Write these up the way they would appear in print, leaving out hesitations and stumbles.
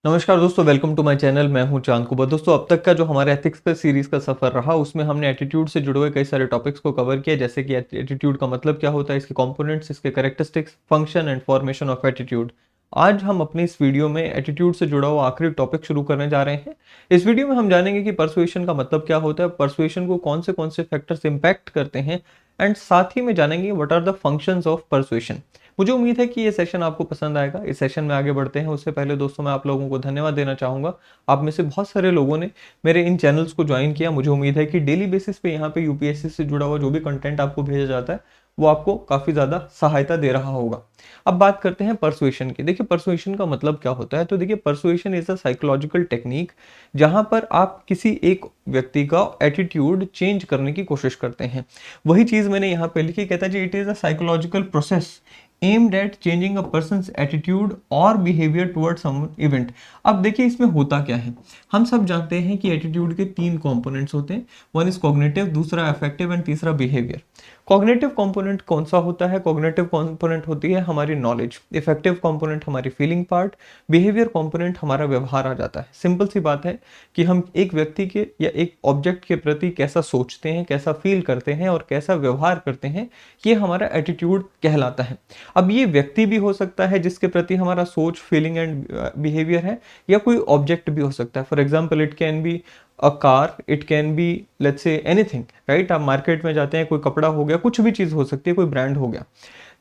नमस्कार दोस्तों, welcome to my channel. मैं हूं चांद कुबा। दोस्तों, अब तक का जो हमारा एथिक्स का सीरीज का सफर रहा उसमें हमने एटीट्यूड से जुड़े हुए कई सारे टॉपिक्स को कवर किया, जैसे कि एटीट्यूड का मतलब क्या होता है, इसके कंपोनेंट्स, इसके characteristics, function and formation of attitude. आज हम अपनी इस वीडियो में एटीट्यूड से जुड़ा हुआ आखिरी टॉपिक शुरू करने जा रहे हैं। इस वीडियो में हम जानेंगे कि परसुएशन का मतलब क्या होता है, परसुएशन को कौन से फैक्टर्स इंपैक्ट करते हैं, एंड साथ ही में जानेंगे what are the functions of persuasion. मुझे उम्मीद है कि ये सेशन आपको पसंद आएगा। इस सेशन में आगे बढ़ते हैं उससे पहले दोस्तों, मैं आप लोगों को धन्यवाद देना चाहूँगा। आप में से बहुत सारे लोगों ने मेरे इन चैनल्स को ज्वाइन किया। मुझे उम्मीद है कि डेली बेसिस पे यहाँ पे यूपीएससी से जुड़ा हुआ जो भी कंटेंट आपको भेजा जाता है वो आपको काफ़ी ज़्यादा सहायता दे रहा होगा। अब बात करते हैं परसुएशन की। देखिए, परसुएशन का मतलब क्या होता है। तो देखिए, persuasion is a psychological technique जहाँ पर आप किसी एक व्यक्ति का एटीट्यूड चेंज करने की कोशिश करते हैं। वही चीज़ मैंने यहाँ पे लिखी, कहता है जी, it is a psychological process aimed at changing a person's attitude or behavior towards some event। अब देखिए, इसमें होता क्या है। हम सब जानते हैं कि एटीट्यूड के तीन कंपोनेंट्स होते हैं। वन इज कॉग्निटिव, दूसरा अफेक्टिव एंड तीसरा बिहेवियर। कॉग्निटिव कंपोनेंट कौन सा होता है? कॉग्निटिव कंपोनेंट होती है हमारी नॉलेज, इफेक्टिव कंपोनेंट हमारी फीलिंग पार्ट, बिहेवियर कंपोनेंट हमारा व्यवहार आ जाता है। सिंपल सी बात है कि हम एक व्यक्ति के या एक ऑब्जेक्ट के प्रति कैसा सोचते हैं, कैसा फील करते हैं और कैसा व्यवहार करते हैं, ये हमारा एटीट्यूड कहलाता है। अब ये व्यक्ति भी हो सकता है जिसके प्रति हमारा सोच, फीलिंग एंड बिहेवियर है, या कोई ऑब्जेक्ट भी हो सकता है। For example, it can be a car, it can be, let's say, anything, right. आप मार्केट में जाते हैं, कोई कपड़ा हो गया, कुछ भी चीज़ हो सकती है, कोई ब्रांड हो गया।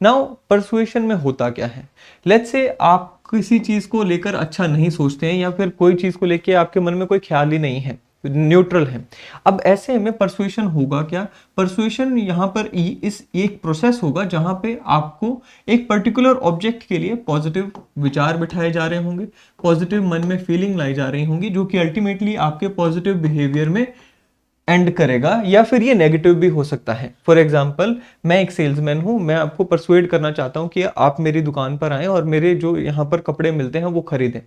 नाउ परसुएशन में होता क्या है, लेट्स से आप किसी चीज़ को लेकर अच्छा नहीं सोचते हैं, या फिर कोई चीज़ को लेकर आपके मन में कोई ख्याल ही नहीं है, न्यूट्रल है। अब ऐसे में परसुएशन होगा क्या? परसुएशन यहाँ पर इस एक प्रोसेस होगा जहाँ पे आपको एक पर्टिकुलर ऑब्जेक्ट के लिए पॉजिटिव विचार बिठाए जा रहे होंगे, पॉजिटिव मन में फीलिंग लाई जा रही होंगी, जो कि अल्टीमेटली आपके पॉजिटिव बिहेवियर में एंड करेगा, या फिर ये नेगेटिव भी हो सकता है। फॉर एग्जाम्पल, मैं एक सेल्समैन हूँ, मैं आपको परसुएड करना चाहता हूँ कि आप मेरी दुकान पर आएँ और मेरे जो यहाँ पर कपड़े मिलते हैं वो खरीदें।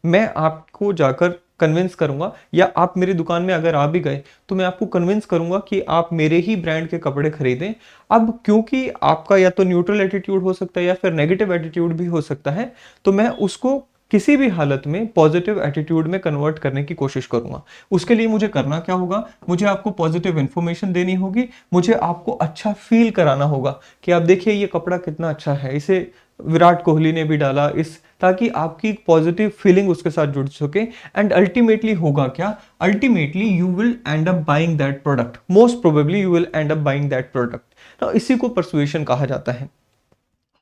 मैं आपको जाकर कन्विंस करूंगा, या आप मेरी दुकान में अगर आ भी गए तो मैं आपको कन्विंस करूंगा कि आप मेरे ही ब्रांड के कपड़े खरीदें। अब क्योंकि आपका या तो न्यूट्रल एटीट्यूड हो सकता है या फिर नेगेटिव एटीट्यूड भी हो सकता है, तो मैं उसको किसी भी हालत में पॉजिटिव एटीट्यूड में कन्वर्ट करने की कोशिश करूंगा। उसके लिए मुझे करना क्या होगा? मुझे आपको पॉजिटिव इंफॉर्मेशन देनी होगी, मुझे आपको अच्छा फील कराना होगा कि आप देखिए ये कपड़ा कितना अच्छा है, इसे विराट कोहली ने भी डाला, इस ताकि आपकी पॉजिटिव फीलिंग उसके साथ जुड़ सके। एंड अल्टीमेटली होगा क्या? Ultimately you will and up buying that product, most probably you will and up buying that product. तो इसी को परसुएशन कहा जाता है।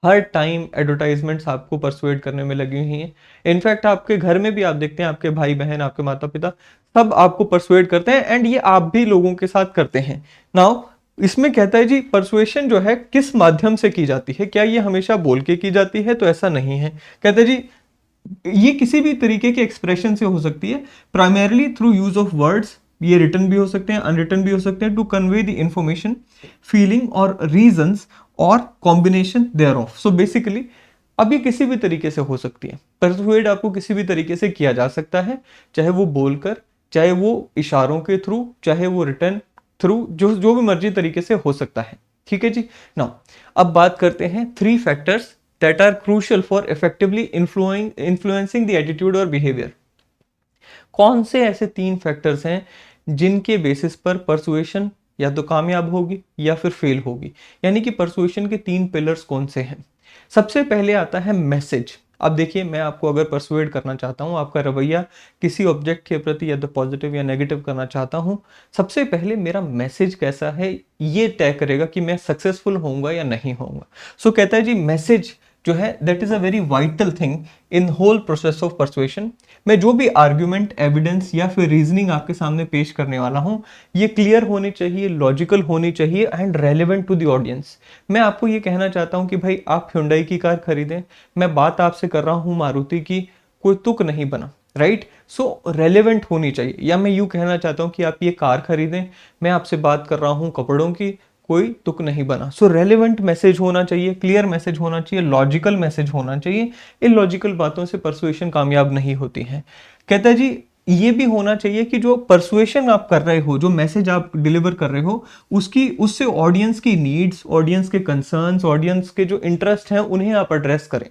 हर टाइम एडवर्टाइजमेंट्स आपको परसुएड करने में लगी हुई हैं। इनफैक्ट आपके घर में भी आप देखते हैं, आपके भाई बहन, आपके माता पिता सब आपको परसुएड करते हैं, एंड ये आप भी लोगों के साथ करते हैं। नाउ इसमें कहता है जी, परसुएशन जो है किस माध्यम से की जाती है? क्या ये हमेशा बोल के की जाती है? तो ऐसा नहीं है। कहते हैं जी, ये किसी भी तरीके के एक्सप्रेशन से हो सकती है, primarily through use of words. ये रिटन भी हो सकते हैं, अनरिटन भी हो सकते हैं, to convey the information, feeling और रीजंस और combination thereof. So basically अब ये किसी भी तरीके से हो सकती है। परसुएड आपको किसी भी तरीके से किया जा सकता है, चाहे वो बोलकर, चाहे वो इशारों के थ्रू, चाहे वो रिटर्न थ्रू, जो जो भी मर्जी तरीके से हो सकता है। ठीक है जी। नाउ अब बात करते हैं three factors that are crucial for effectively influencing the attitude और behavior। कौन से ऐसे तीन फैक्टर्स हैं जिनके बेसिस पर परसुएशन या तो कामयाब होगी या फिर फेल होगी? यानी कि परसुएशन के तीन पिलर्स कौन से हैं? सबसे पहले आता है मैसेज। अब देखिए, मैं आपको अगर परसुएड करना चाहता हूं, आपका रवैया किसी ऑब्जेक्ट के प्रति या तो पॉजिटिव या नेगेटिव करना चाहता हूं, सबसे पहले मेरा मैसेज कैसा है ये तय करेगा कि मैं सक्सेसफुल होऊंगा या नहीं होऊंगा। सो कहता है जी, मैसेज जो है that is a very vital thing in whole process of persuasion. मैं जो भी आर्ग्यूमेंट, एविडेंस या फिर रीजनिंग आपके सामने पेश करने वाला हूं, ये क्लियर होनी चाहिए, लॉजिकल होनी चाहिए and relevant to the audience. मैं आपको ये कहना चाहता हूं कि भाई आप Hyundai की कार खरीदें, मैं बात आपसे कर रहा हूं मारुति की, कोई तुक नहीं बना, राइट। सो रेलेवेंट होनी चाहिए। या मैं यूं कहना चाहता हूं कि आप ये कार खरीदें, मैं आपसे बात कर रहा हूं कपड़ों की, कोई तुक नहीं बना। सो रेलेवेंट मैसेज होना चाहिए, क्लियर मैसेज होना चाहिए, लॉजिकल मैसेज होना चाहिए। इलॉजिकल बातों से परसुएशन कामयाब नहीं होती है। कहता है जी, ये भी होना चाहिए कि जो परसुएशन आप कर रहे हो, जो मैसेज आप डिलीवर कर रहे हो, उससे ऑडियंस की नीड्स, ऑडियंस के कंसर्न्स, ऑडियंस के जो इंटरेस्ट हैं उन्हें आप एड्रेस करें।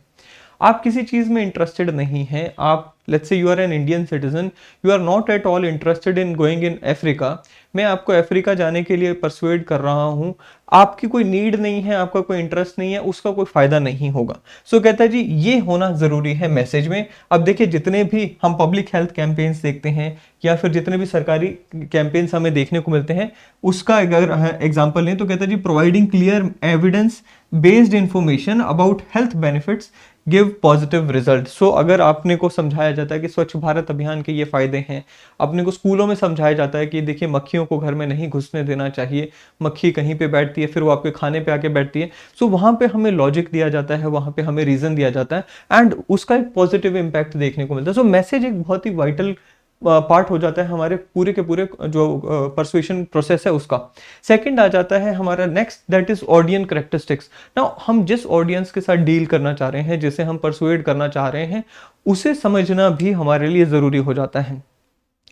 आप किसी चीज़ में इंटरेस्टेड नहीं हैं, आप let's say you are an Indian citizen, you are not at all interested in going in Africa, मैं आपको अफ्रीका जाने के लिए परसुएड कर रहा हूँ, आपकी कोई नीड नहीं है, आपका कोई इंटरेस्ट नहीं है, उसका कोई फायदा नहीं होगा। सो कहता है जी ये होना जरूरी है मैसेज में। अब देखिए जितने भी हम पब्लिक हेल्थ कैंपेन्स देखते हैं या फिर जितने भी सरकारी कैंपेन्स हमें देखने को मिलते हैं, उसका अगर एग्जांपल लें तो कहता है जी providing clear evidence based information about health benefits give positive result. So अगर आपने को समझाया जाता है कि स्वच्छ भारत अभियान के ये फायदे हैं, अपने को स्कूलों में समझाया जाता है कि देखिए मक्खियों को घर में नहीं घुसने देना चाहिए, मक्खी कहीं पे बैठती है फिर वो आपके खाने पे आके बैठती है, सो वहां पे हमें लॉजिक दिया जाता है, वहां पे हमें रीजन दिया जाता है एंड उसका एक पॉजिटिव इम्पैक्ट देखने को मिलता है। सो मैसेज एक बहुत ही वाइटल पार्ट हो जाता है हमारे पूरे के पूरे जो परसुएशन प्रोसेस है उसका। सेकंड आ जाता है हमारा next, that is audience characteristics. Now हम जिस ऑडियंस के साथ डील करना चाह रहे हैं, जिसे हम परसुएड करना चाह रहे हैं, उसे समझना भी हमारे लिए जरूरी हो जाता है।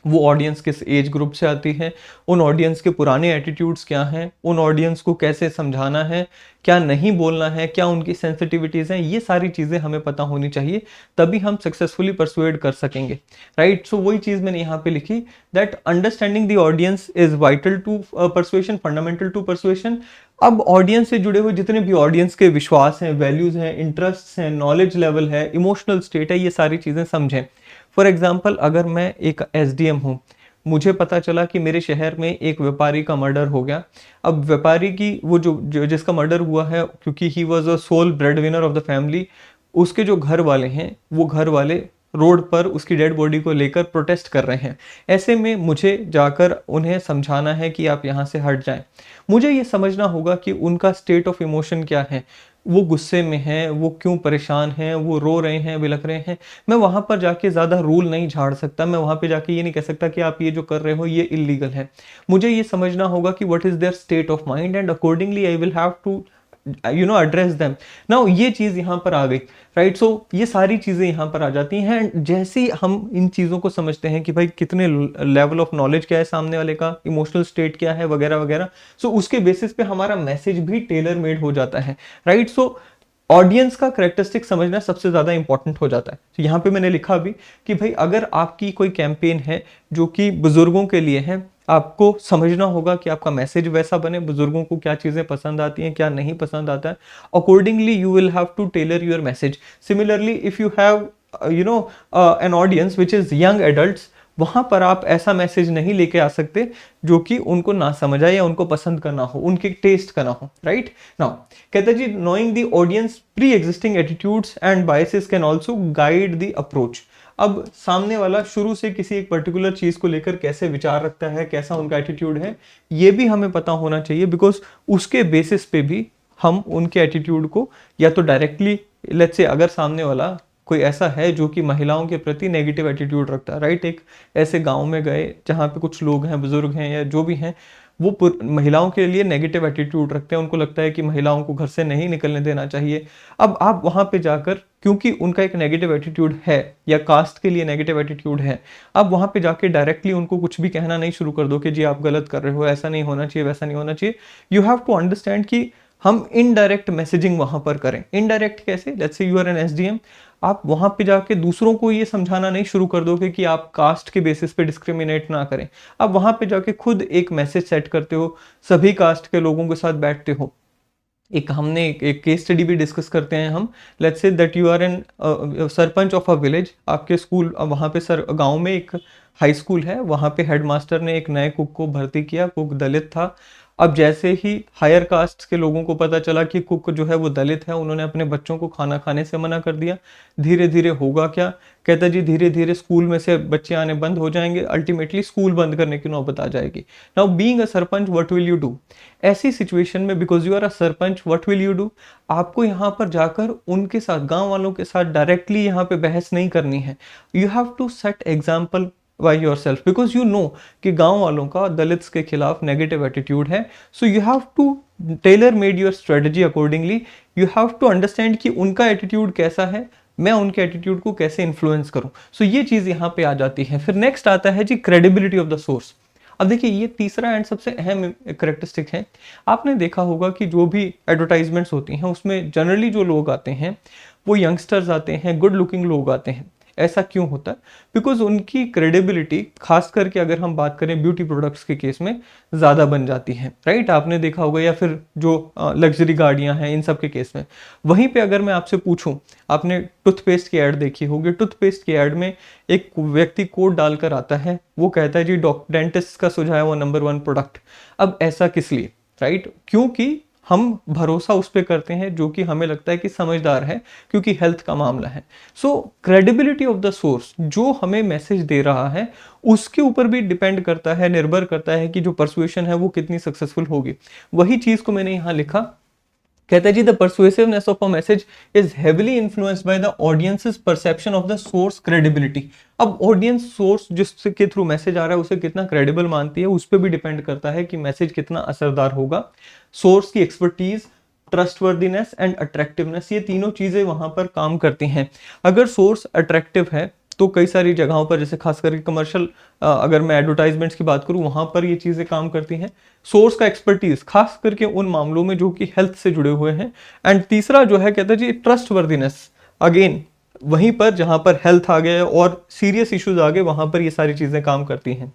वो ऑडियंस किस एज ग्रुप से आती है, उन ऑडियंस के पुराने एटीट्यूड्स क्या हैं, उन ऑडियंस को कैसे समझाना है, क्या नहीं बोलना है, क्या उनकी सेंसिटिविटीज हैं, ये सारी चीज़ें हमें पता होनी चाहिए, तभी हम सक्सेसफुली परसुएड कर सकेंगे, राइट। सो वही चीज़ मैंने यहाँ पे लिखी, that understanding the audience is vital to persuasion, fundamental to persuasion. अब ऑडियंस से जुड़े हुए जितने भी ऑडियंस के विश्वास हैं, वैल्यूज हैं, इंटरेस्ट हैं, नॉलेज लेवल है, इमोशनल स्टेट है, ये सारी चीज़ें समझें। फॉर एग्जाम्पल अगर मैं एक एसडीएम हूँ, मुझे पता चला कि मेरे शहर में एक व्यापारी का मर्डर हो गया। अब व्यापारी की वो जो जिसका मर्डर हुआ है, क्योंकि he was a sole breadwinner of the family, उसके जो घर वाले हैं वो घर वाले रोड पर उसकी डेड बॉडी को लेकर प्रोटेस्ट कर रहे हैं। ऐसे में मुझे जाकर उन्हें समझाना है कि आप यहाँ से हट जाएं। मुझे ये समझना होगा कि उनका स्टेट ऑफ इमोशन क्या है, वो गुस्से में हैं, वो क्यों परेशान हैं, वो रो रहे हैं, बिलख रहे हैं। मैं वहाँ पर जाके ज़्यादा रूल नहीं झाड़ सकता, मैं वहाँ पे जाके ये नहीं कह सकता कि आप ये जो कर रहे हो ये इलीगल है। मुझे ये समझना होगा कि what is their state of mind and accordingly I will have to address them. Now ये चीज़ यहाँ पर आ गई, राइट। सो ये सारी चीज़ें यहाँ पर आ जाती हैं। जैसे ही हम इन चीज़ों को समझते हैं कि भाई कितने लेवल ऑफ नॉलेज क्या है सामने वाले का, इमोशनल स्टेट क्या है वगैरह वगैरह, सो उसके बेसिस पे हमारा मैसेज भी टेलर मेड हो जाता है, राइट। सो ऑडियंस का करेक्टरिस्टिक समझना सबसे ज्यादा इंपॉर्टेंट हो जाता है। तो यहाँ पे मैंने लिखा भी कि भाई अगर आपकी कोई कैंपेन है जो कि बुजुर्गों के लिए है, आपको समझना होगा कि आपका मैसेज वैसा बने, बुजुर्गों को क्या चीजें पसंद आती हैं, क्या नहीं पसंद आता है। Accordingly you will have to tailor your message. Similarly if you have an audience which is young adults, वहां पर आप ऐसा मैसेज नहीं लेके आ सकते जो कि उनको ना समझ आए या उनको पसंद करना हो, उनके टेस्ट का ना हो, राइट। नाउ कहते जी knowing the audience pre existing attitudes and biases can also guide the approach. अब सामने वाला शुरू से किसी एक पर्टिकुलर चीज को लेकर कैसे विचार रखता है, कैसा उनका एटीट्यूड है, ये भी हमें पता होना चाहिए, बिकॉज उसके बेसिस पे भी हम उनके एटीट्यूड को या तो डायरेक्टली, लेट्स से अगर सामने वाला कोई ऐसा है जो कि महिलाओं के प्रति नेगेटिव एटीट्यूड रखता है, राइट। एक ऐसे गांव में गए जहाँ पे कुछ लोग हैं, बुजुर्ग हैं या जो भी हैं, वो महिलाओं के लिए नेगेटिव एटीट्यूड रखते हैं, उनको लगता है कि महिलाओं को घर से नहीं निकलने देना चाहिए। अब आप वहां पे जाकर, क्योंकि उनका एक नेगेटिव एटीट्यूड है या कास्ट के लिए नेगेटिव एटीट्यूड है, आप वहां पे जाके डायरेक्टली उनको कुछ भी कहना नहीं शुरू कर दो कि जी आप गलत कर रहे हो, ऐसा नहीं होना चाहिए, वैसा नहीं होना चाहिए। यू हैव टू अंडरस्टैंड कि हम इनडायरेक्ट मैसेजिंग वहां पर करें। इनडायरेक्ट कैसे? Let's say you are N SDM, आप वहां पे जाके दूसरों को ये समझाना नहीं शुरू कर दोगे कि आप कास्ट के बेसिस पे डिस्क्रिमिनेट ना करें। आप वहां पे जाके खुद एक मैसेज सेट करते हो, सभी कास्ट के लोगों के साथ बैठते हो। हमने एक केस स्टडी भी डिस्कस करते हैं हम। Let's say that you are an sarpanch of a village, आपके स्कूल वहाँ पे गांव में एक हाई स्कूल है, वहाँ पे हेडमास्टर ने एक नए कुक को भर्ती किया, कुक दलित था। अब जैसे ही हायर कास्ट के लोगों को पता चला कि कुक जो है वो दलित है, उन्होंने अपने बच्चों को खाना खाने से मना कर दिया। धीरे धीरे होगा क्या, कहता जी धीरे धीरे स्कूल में से बच्चे आने बंद हो जाएंगे, अल्टीमेटली स्कूल बंद करने की नौबत आ जाएगी। Now being a sarpanch what will you do? ऐसी सिचुएशन में because you are a sarpanch what will you do? आपको यहाँ पर जाकर उनके साथ, गांव वालों के साथ डायरेक्टली यहाँ पे बहस नहीं करनी है। You have to set example by yourself because you know कि गांव वालों का दलित्स के खिलाफ नेगेटिव एटीट्यूड है। So you have to tailor made your strategy accordingly. You have to understand कि उनका एटीट्यूड कैसा है, मैं उनके एटीट्यूड को कैसे इन्फ्लुएंस करूं। सो ये चीज यहाँ पे आ जाती है। फिर नेक्स्ट आता है जी क्रेडिबिलिटी ऑफ द सोर्स। अब देखिए ये तीसरा एंड सबसे अहम करेक्टरिस्टिक है। आपने देखा होगा कि जो भी एडवर्टाइजमेंट्स होती हैं उसमें जनरली जो लोग आते हैं वो यंगस्टर्स आते हैं, गुड लुकिंग लोग आते हैं। ऐसा क्यों होता है? बिकॉज उनकी क्रेडिबिलिटी खास करके अगर हम बात करें ब्यूटी प्रोडक्ट्स के केस में ज़्यादा बन जाती है, राइट? आपने देखा होगा, या फिर जो लग्जरी गाड़ियां हैं इन सब के केस में। वहीं पे अगर मैं आपसे पूछूं, आपने टूथपेस्ट की ऐड देखी होगी, टूथपेस्ट की ऐड में एक व्यक्ति कोड डालकर आता है, वो कहता है जी डेंटिस्ट का सुझाया हुआ नंबर 1 प्रोडक्ट। अब ऐसा किस लिए, राइट? क्योंकि हम भरोसा उस पर करते हैं जो कि हमें लगता है कि समझदार है, क्योंकि हेल्थ का मामला है। सो क्रेडिबिलिटी ऑफ द सोर्स जो हमें मैसेज दे रहा है उसके ऊपर भी डिपेंड करता है, निर्भर करता है कि जो परसुएशन है वो कितनी सक्सेसफुल होगी। वही चीज को मैंने यहाँ लिखा, कहता है जी the persuasiveness of a message is heavily influenced by the audience's perception of the source credibility. अब ऑडियंस सोर्स जिसके थ्रू मैसेज आ रहा है उसे कितना क्रेडिबल मानती है, उस पर भी डिपेंड करता है कि मैसेज कितना असरदार होगा। सोर्स की एक्सपर्टीज, ट्रस्टवर्दीनेस एंड अट्रैक्टिवनेस, ये तीनों चीजें वहां पर काम करती हैं। अगर सोर्स अट्रैक्टिव है तो कई सारी जगहों पर, जैसे खास करके कमर्शियल, अगर मैं एडवर्टाइजमेंट्स की बात करूं, वहां पर ये चीजें काम करती हैं। सोर्स का एक्सपर्टीज खास करके उन मामलों में जो कि हेल्थ से जुड़े हुए हैं। एंड तीसरा जो है, कहता है जी ट्रस्टवर्दीनेस, अगेन वहीं पर जहां पर हेल्थ आ गए और सीरियस इश्यूज आ गए वहां पर ये सारी चीजें काम करती हैं।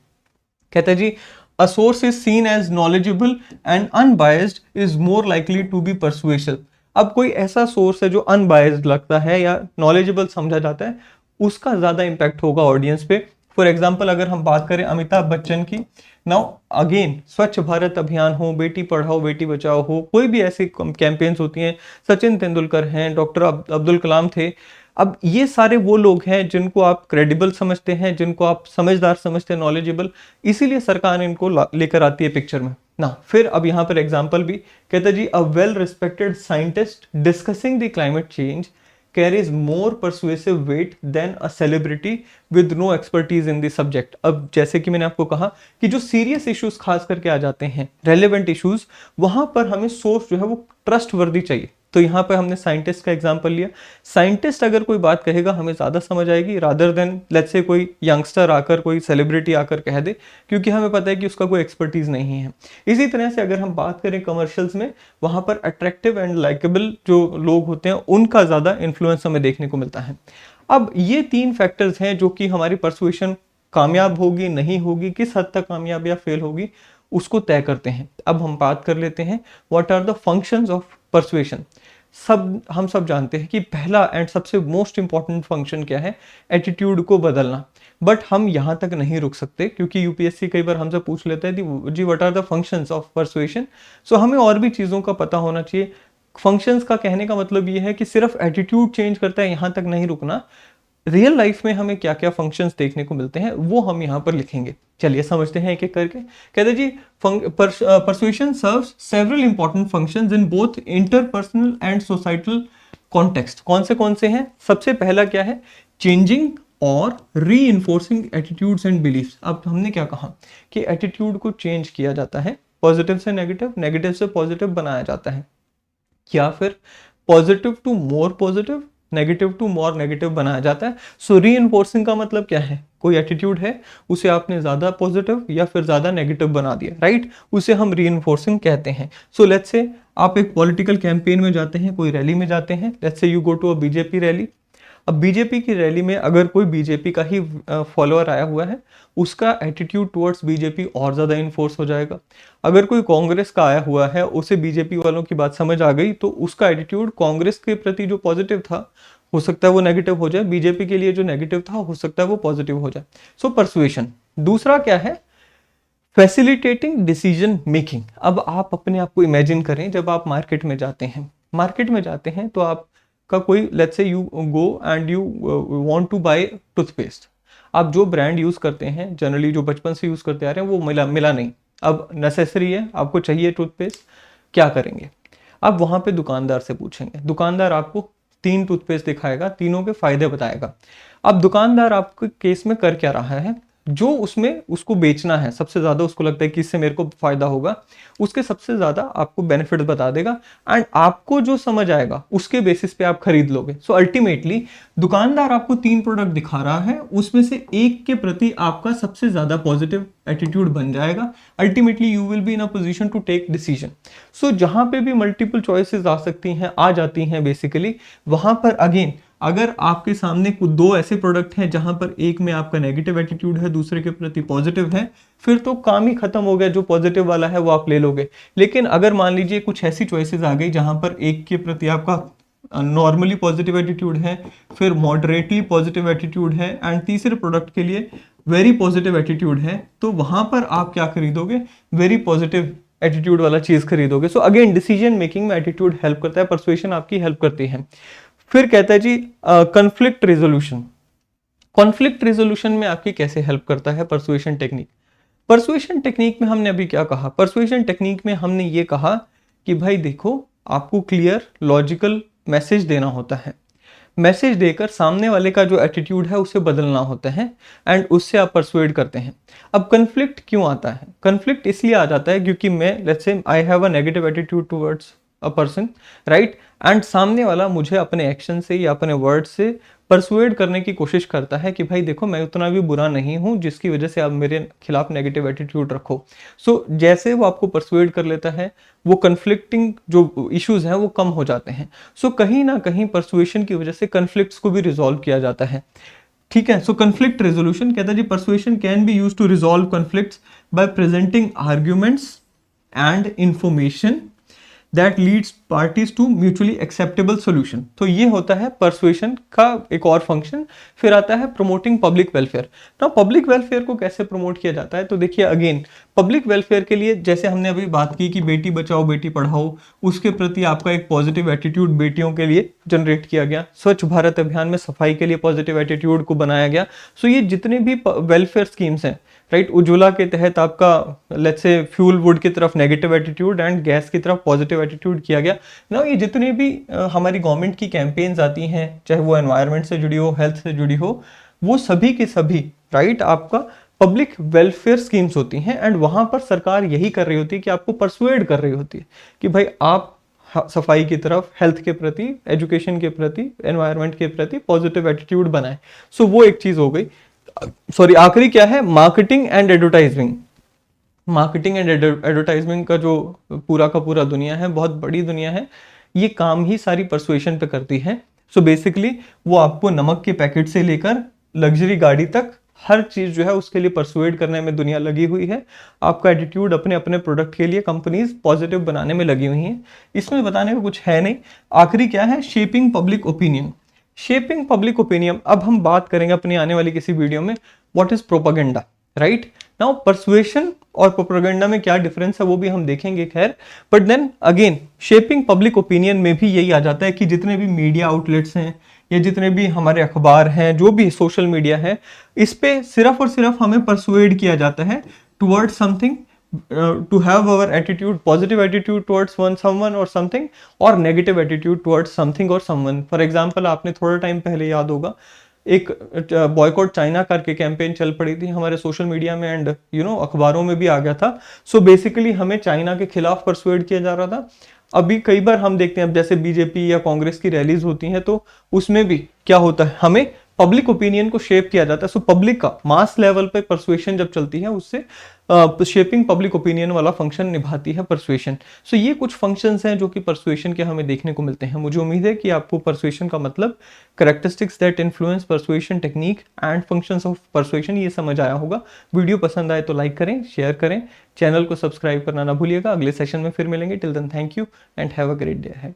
कहता है जी a source is seen as knowledgeable and unbiased is more likely to be persuasive। अब कोई ऐसा सोर्स है जो अनबायस्ड लगता है या नॉलेजेबल समझा जाता है, उसका ज्यादा इंपैक्ट होगा ऑडियंस पे। फॉर एग्जाम्पल अगर हम बात करें अमिताभ बच्चन की, नाउ अगेन स्वच्छ भारत अभियान हो, बेटी पढ़ाओ बेटी बचाओ हो, कोई भी ऐसी कैंपेन्स होती हैं, सचिन तेंदुलकर हैं, डॉक्टर अब्दुल कलाम थे। अब ये सारे वो लोग हैं जिनको आप क्रेडिबल समझते हैं, जिनको आप समझदार समझते हैं, नॉलेजेबल, इसीलिए सरकार इनको लेकर आती है पिक्चर में ना। फिर अब यहाँ पर एग्जांपल भी कहता है जी a well respected scientist discussing the climate change carries more persuasive weight than a celebrity with no expertise in the subject. अब जैसे कि मैंने आपको कहा कि जो सीरियस इश्यूज खास करके आ जाते हैं, रेलेवेंट इश्यूज, वहां पर हमें सोर्स जो है वो ट्रस्ट वर्दी चाहिए। तो यहाँ पे हमने साइंटिस्ट का एग्जांपल लिया। साइंटिस्ट अगर कोई बात कहेगा हमें ज़्यादा समझ आएगी रादर देन लेट्स से कोई यंगस्टर आकर, कोई सेलिब्रिटी आकर कह दे, क्योंकि हमें पता है कि उसका कोई एक्सपर्टीज नहीं है। इसी तरह से अगर हम बात करें कमर्शियल्स में, वहाँ पर अट्रैक्टिव एंड लाइकेबल जो लोग होते हैं उनका ज़्यादा इन्फ्लुएंस हमें देखने को मिलता है। अब ये 3 फैक्टर्स हैं जो कि हमारी परसुएशन कामयाब होगी नहीं होगी, किस हद तक कामयाब या फेल होगी, उसको तय करते हैं। अब हम बात कर लेते हैं what are the functions of persuasion. हम सब जानते हैं कि पहला एंड सबसे मोस्ट इंपॉर्टेंट फंक्शन क्या है, एटीट्यूड को बदलना। बट हम यहाँ तक नहीं रुक सकते, क्योंकि यूपीएससी कई बार हमसे पूछ लेता है जी what are the functions of persuasion. So हमें और भी चीज़ों का पता होना चाहिए। फंक्शंस का कहने का मतलब ये है कि सिर्फ एटीट्यूड चेंज करता है, यहाँ तक नहीं रुकना। रियल लाइफ में हमें क्या क्या फंक्शंस देखने को मिलते हैं वो हम यहाँ पर लिखेंगे। चलिए समझते हैं एक एक करके। कहते हैं जी persuasion serves several important functions in both interpersonal and societal context. कौन से हैं? सबसे पहला क्या है, चेंजिंग और री-इन्फोर्सिंग एटीट्यूड्स एंड बिलीफ्स। अब हमने क्या कहा कि एटीट्यूड को चेंज किया जाता है, पॉजिटिव से नेगेटिव, नेगेटिव से पॉजिटिव बनाया जाता है, या फिर positive to more positive, negative to more negative बनाया जाता है। सो री-इन्फोर्सिंग का मतलब क्या है, कोई एटीट्यूड है उसे आपने ज्यादा पॉजिटिव या फिर ज्यादा नेगेटिव बना दिया, राइट, उसे हम री-इन्फोर्सिंग कहते हैं। सो लेट्स से आप एक पॉलिटिकल कैंपेन में जाते हैं, कोई रैली में जाते हैं, let's say you go to a BJP rally. अब बीजेपी की रैली में अगर कोई बीजेपी का ही फॉलोअर आया हुआ है, उसका एटीट्यूड टुवर्ड्स बीजेपी और ज़्यादा इन्फोर्स हो जाएगा। अगर कोई कांग्रेस का आया हुआ है, उसे बीजेपी वालों की बात समझ आ गई, तो उसका एटीट्यूड कांग्रेस के प्रति जो पॉजिटिव था हो सकता है वो नेगेटिव हो जाए, बीजेपी के लिए जो नेगेटिव था हो सकता है वो पॉजिटिव हो जाए। सो परसुएशन। दूसरा क्या है, फैसिलिटेटिंग डिसीजन मेकिंग। अब आप अपने आप को इमेजिन करें, जब आप मार्केट में जाते हैं तो आप का कोई let's say you go and you want to buy toothpaste. आप जो ब्रांड यूज करते हैं, जनरली जो बचपन से यूज करते आ रहे हैं, वो मिला नहीं, अब नेसेसरी है, आपको चाहिए टूथपेस्ट, क्या करेंगे? आप वहां पे दुकानदार से पूछेंगे, दुकानदार आपको 3 टूथपेस्ट दिखाएगा, तीनों के फायदे बताएगा। अब दुकानदार आपके केस में कर क्या रहा है, जो उसमें उसको बेचना है, सबसे ज्यादा उसको लगता है कि इससे मेरे को फायदा होगा, उसके सबसे ज्यादा आपको बेनिफिट बता देगा एंड आपको जो समझ आएगा उसके बेसिस पे आप खरीद लोगे। सो अल्टीमेटली दुकानदार आपको 3 प्रोडक्ट दिखा रहा है, उसमें से एक के प्रति आपका सबसे ज्यादा पॉजिटिव एटीट्यूड बन जाएगा। Ultimately you will be in a position to take decision. So जहां पे भी मल्टीपल चॉइसेस आ सकती हैं, आ जाती हैं बेसिकली, वहां पर अगेन अगर आपके सामने कुछ 2 ऐसे प्रोडक्ट हैं जहां पर एक में आपका नेगेटिव एटीट्यूड है, दूसरे के प्रति पॉजिटिव है, फिर तो काम ही खत्म हो गया। जो पॉजिटिव वाला है वो आप ले लोगे। लेकिन अगर मान लीजिए कुछ ऐसी चॉइसेस आ गई जहां पर एक के प्रति आपका नॉर्मली पॉजिटिव एटीट्यूड है, फिर मॉडरेटली पॉजिटिव एटीट्यूड है एंड तीसरे प्रोडक्ट के लिए वेरी पॉजिटिव एटीट्यूड है, तो वहां पर आप क्या खरीदोगे? वेरी पॉजिटिव एटीट्यूड वाला चीज खरीदोगे। सो अगेन डिसीजन मेकिंग में एटीट्यूड हेल्प करता है, परसुएशन आपकी हेल्प करती है। फिर कहता है जी कॉन्फ्लिक्ट रेजोल्यूशन। कॉन्फ्लिक्ट रेजोल्यूशन में आपकी कैसे हेल्प करता है परसुएशन टेक्निक? परसुएशन टेक्निक में हमने अभी क्या कहा? परसुएशन टेक्निक में हमने ये कहा कि भाई देखो, आपको क्लियर लॉजिकल मैसेज देना होता है। मैसेज देकर सामने वाले का जो एटीट्यूड है उसे बदलना होता है एंड उससे आप परसुएड करते हैं। अब कन्फ्लिक्ट क्यों आता है? कन्फ्लिक्ट इसलिए आ जाता है क्योंकि मैं let's say I have a negative attitude towards a person, right, and सामने वाला मुझे अपने एक्शन से या अपने वर्ड से परसुएड करने की कोशिश करता है कि भाई देखो, मैं उतना भी बुरा नहीं हूं जिसकी वजह से आप मेरे खिलाफ नेगेटिव एटीट्यूड रखो। सो जैसे वो आपको परसुएड कर लेता है, वो कन्फ्लिक्टिंग जो इश्यूज हैं वो कम हो जाते हैं। सो कहीं ना कहीं परसुएशन की वजह से कन्फ्लिक्ट्स को भी रिजॉल्व किया जाता है। ठीक है। सो कन्फ्लिक्ट रेजोल्यूशन कहता है जी, persuasion can be used to resolve conflicts by presenting arguments and information that leads parties to mutually acceptable solution. तो ये होता है परसुएशन का एक और फंक्शन। फिर आता है प्रमोटिंग पब्लिक वेलफेयर। ना पब्लिक वेलफेयर को कैसे प्रमोट किया जाता है? तो देखिए अगेन, पब्लिक वेलफेयर के लिए जैसे हमने अभी बात की कि बेटी बचाओ बेटी पढ़ाओ, उसके प्रति आपका एक पॉजिटिव एटीट्यूड बेटियों के लिए जनरेट किया गया। स्वच्छ भारत अभियान में सफाई के लिए पॉजिटिव एटीट्यूड को बनाया गया। सो ये जितने भी वेलफेयर स्कीम्स हैं, राइट, उज्ज्वला के तहत आपका लेट्स से फ्यूल वुड की तरफ नेगेटिव एटीट्यूड एंड गैस की तरफ पॉजिटिव एटीट्यूड किया गया ना। ये जितने भी हमारी गवर्नमेंट की कैंपेन्स आती हैं, चाहे वो एनवायरनमेंट से जुड़ी हो, हेल्थ से जुड़ी हो, वो सभी के सभी राइट आपका पब्लिक वेलफेयर स्कीम्स होती हैं एंड वहां पर सरकार यही कर रही होती है कि आपको परसुएड कर रही होती है कि भाई आप सफाई की तरफ, हेल्थ के प्रति, एजुकेशन के प्रति, एनवायरनमेंट के प्रति पॉजिटिव एटीट्यूड बनाए। सो वो एक चीज हो गई। सॉरी, आखिरी क्या है? Marketing and advertisement. Marketing and advertisement का जो पूरा का पूरा दुनिया है, बहुत बड़ी दुनिया है, ये काम ही सारी परसुएशन पे करती है। सो बेसिकली वो आपको नमक के पैकेट से लेकर लग्जरी गाड़ी तक हर चीज जो है उसके लिए परसुएड करने में दुनिया लगी हुई है। आपका एटीट्यूड अपने अपने प्रोडक्ट के लिए कंपनीज पॉजिटिव बनाने में लगी हुई हैं। इसमें बताने को कुछ है नहीं। आखिरी क्या है? Shaping public opinion. Shaping public opinion, अब हम बात करेंगे अपनी आने वाली किसी वीडियो में, what is propaganda, right. Now persuasion और प्रोपागेंडा में क्या डिफरेंस है वो भी हम देखेंगे, खैर। But then again shaping public opinion में भी यही आ जाता है कि जितने भी मीडिया आउटलेट्स हैं या जितने भी हमारे अखबार हैं, जो भी सोशल मीडिया है, इस पे सिर्फ और सिर्फ हमें परसुएड किया जाता है toward something, to have our attitude, positive attitude towards someone or something, or negative attitude towards something or someone. For example, आपने थोड़ा टाइम पहले याद होगा एक बॉयकॉट चाइना करके कैंपेन चल पड़ी थी हमारे सोशल मीडिया में एंड अखबारों में भी आ गया था। सो बेसिकली हमें चाइना के खिलाफ परसुएड किया जा रहा था। अभी कई बार हम देखते हैं, अब जैसे बीजेपी या कांग्रेस की रैलीज होती हैं तो उसमें भी क्या होता है, हमें पब्लिक ओपिनियन को शेप किया जाता है। सो पब्लिक का मास लेवल पे परसुएशन जब चलती है, उससे शेपिंग पब्लिक ओपिनियन वाला फंक्शन निभाती है परसुएशन। सो ये कुछ फंक्शंस हैं जो कि परसुएशन के हमें देखने को मिलते हैं। मुझे उम्मीद है कि आपको परसुएशन का मतलब, characteristics that influence persuasion technique and functions of persuasion, ये समझ आया होगा। वीडियो पसंद आए तो लाइक करें, शेयर करें, चैनल को सब्सक्राइब करना ना भूलिएगा। अगले सेशन में फिर मिलेंगे। Till then thank you and have a great day ahead.